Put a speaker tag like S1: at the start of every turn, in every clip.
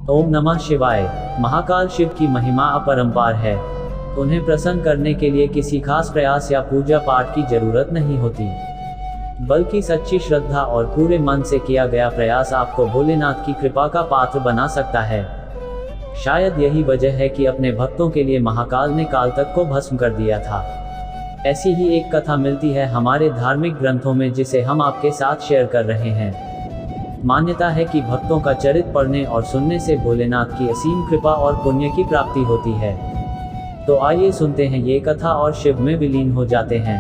S1: ओम नमः शिवाय। महाकाल शिव की महिमा अपरंपार है। उन्हें प्रसन्न करने के लिए किसी खास प्रयास या पूजा पाठ की जरूरत नहीं होती, बल्कि सच्ची श्रद्धा और पूरे मन से किया गया प्रयास आपको भोलेनाथ की कृपा का पात्र बना सकता है। शायद यही वजह है कि अपने भक्तों के लिए महाकाल ने काल तक को भस्म कर दिया था। ऐसी ही एक कथा मिलती है हमारे धार्मिक ग्रंथों में, जिसे हम आपके साथ शेयर कर रहे हैं। मान्यता है कि भक्तों का चरित्र पढ़ने और सुनने से भोलेनाथ की असीम कृपा और पुण्य की प्राप्ति होती है। तो आइए सुनते हैं ये कथा और शिव में विलीन हो जाते हैं।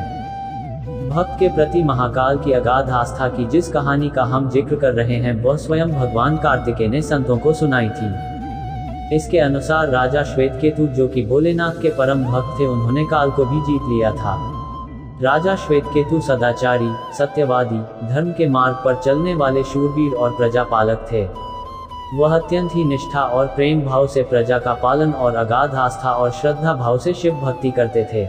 S1: भक्त के प्रति महाकाल की अगाध आस्था की जिस कहानी का हम जिक्र कर रहे हैं, वह स्वयं भगवान कार्तिकेय ने संतों को सुनाई थी। इसके अनुसार राजा श्वेतकेतु, जो कि भोलेनाथ के परम भक्त थे, उन्होंने काल को भी जीत लिया था। राजा श्वेतकेतु सदाचारी, सत्यवादी, धर्म के मार्ग पर चलने वाले शूरवीर और प्रजापालक थे। वह अत्यंत ही निष्ठा और प्रेम भाव से प्रजा का पालन और अगाध आस्था और श्रद्धा भाव से शिव भक्ति करते थे।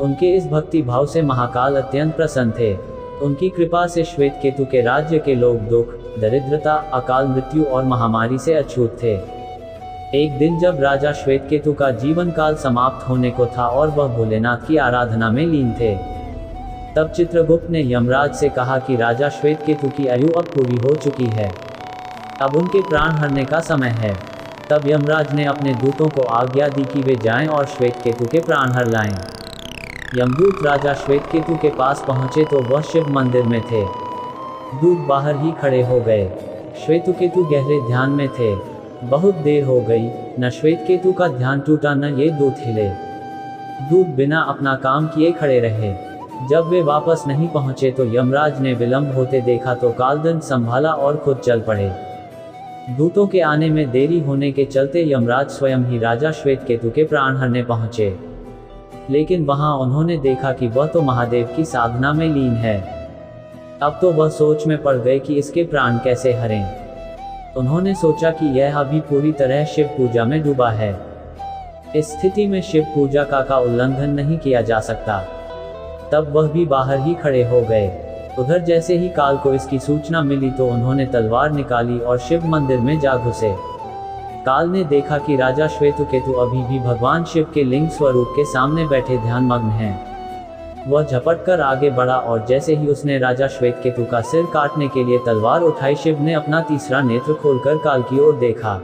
S1: उनके इस भक्ति भाव से महाकाल अत्यंत प्रसन्न थे। उनकी कृपा से श्वेतकेतु के राज्य के लोग दुख, दरिद्रता, अकाल मृत्यु और महामारी से अछूत थे। एक दिन जब राजा श्वेतकेतु का जीवन काल समाप्त होने को था और वह भोलेनाथ की आराधना में लीन थे, तब चित्रगुप्त ने यमराज से कहा कि राजा श्वेतकेतु की आयु अब पूरी हो चुकी है, अब उनके प्राण हरने का समय है। तब यमराज ने अपने दूतों को आज्ञा दी कि वे जाएं और श्वेतकेतु के प्राण हर लाएं। यमदूत राजा श्वेतकेतु के पास पहुंचे तो वह शिव मंदिर में थे। दूत बाहर ही खड़े हो गए। श्वेतकेतु गहरे ध्यान में थे। बहुत देर हो गई, न श्वेतकेतु का ध्यान टूटा न ये दूत हिले। दूत बिना अपना काम किए खड़े रहे। जब वे वापस नहीं पहुंचे तो यमराज ने विलंब होते देखा तो कालदंड संभाला और खुद चल पड़े। दूतों के आने में देरी होने के चलते यमराज स्वयं ही राजा श्वेतकेतु के प्राण हरने पहुंचे, लेकिन वहां उन्होंने देखा कि वह तो महादेव की साधना में लीन है। अब तो वह सोच में पड़ गए कि इसके प्राण कैसे हरें। उन्होंने सोचा कि यह अभी पूरी तरह शिव पूजा में डूबा है। इस स्थिति में शिव पूजा का उल्लंघन नहीं किया जा सकता। तब वह भी बाहर ही खड़े हो गए। उधर जैसे ही काल को इसकी सूचना मिली तो उन्होंने तलवार निकाली और शिव मंदिर में जा घुसे। काल ने देखा कि राजा श्वेतकेतु अभी भी भगवान शिव के लिंग स्वरूप के सामने बैठे ध्यानमग्न हैं। वह झपट कर आगे बढ़ा और जैसे ही उसने राजा श्वेतकेतु का सिर काटने के लिए तलवार उठाई, शिव ने अपना तीसरा नेत्र खोलकर काल की ओर देखा।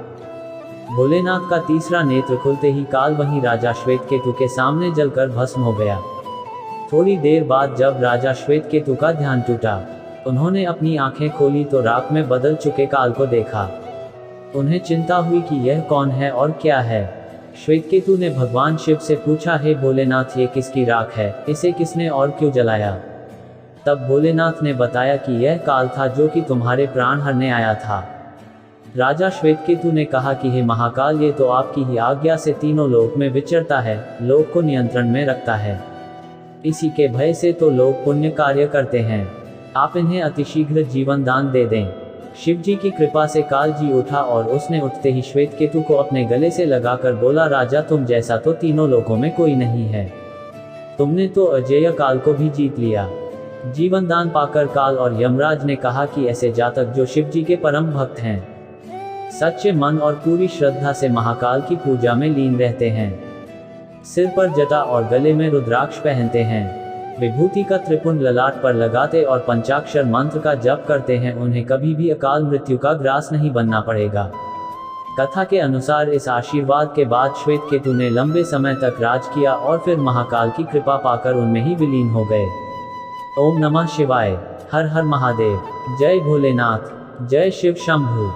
S1: भोलेनाथ का तीसरा नेत्र खुलते ही काल वहीं राजा श्वेतकेतु के सामने जलकर भस्म हो गया। थोड़ी देर बाद जब राजा श्वेतकेतु का ध्यान टूटा, उन्होंने अपनी आंखें खोली तो राख में बदल चुके काल को देखा। उन्हें चिंता हुई कि यह कौन है और क्या है। श्वेतकेतु ने भगवान शिव से पूछा, हे भोलेनाथ, ये किसकी राख है? इसे किसने और क्यों जलाया? तब भोलेनाथ ने बताया कि यह काल था जो कि तुम्हारे प्राण हरने आया था। राजा श्वेतकेतु ने कहा कि हे महाकाल, ये तो आपकी ही आज्ञा से तीनों लोक में विचरता है, लोक को नियंत्रण में रखता है। इसी के भय से तो लोग पुण्य कार्य करते हैं। आप इन्हें अतिशीघ्र जीवन दान दे दें। शिव जी की कृपा से काल जी उठा और उसने उठते ही श्वेतकेतु को अपने गले से लगाकर बोला, राजा, तुम जैसा तो तीनों लोकों में कोई नहीं है। तुमने तो अजेय काल को भी जीत लिया। जीवन दान पाकर काल और यमराज ने कहा कि ऐसे जातक जो शिव जी के परम भक्त हैं, सच्चे मन और पूरी श्रद्धा से महाकाल की पूजा में लीन रहते हैं, सिर पर जटा और गले में रुद्राक्ष पहनते हैं, विभूति का त्रिपुंड ललाट पर लगाते और पंचाक्षर मंत्र का जप करते हैं, उन्हें कभी भी अकाल मृत्यु का ग्रास नहीं बनना पड़ेगा। कथा के अनुसार इस आशीर्वाद के बाद श्वेतकेतु ने लंबे समय तक राज किया और फिर महाकाल की कृपा पाकर उनमें ही विलीन हो गए। ओम नमः शिवाय। हर हर महादेव। जय भोलेनाथ। जय शिव शंभु।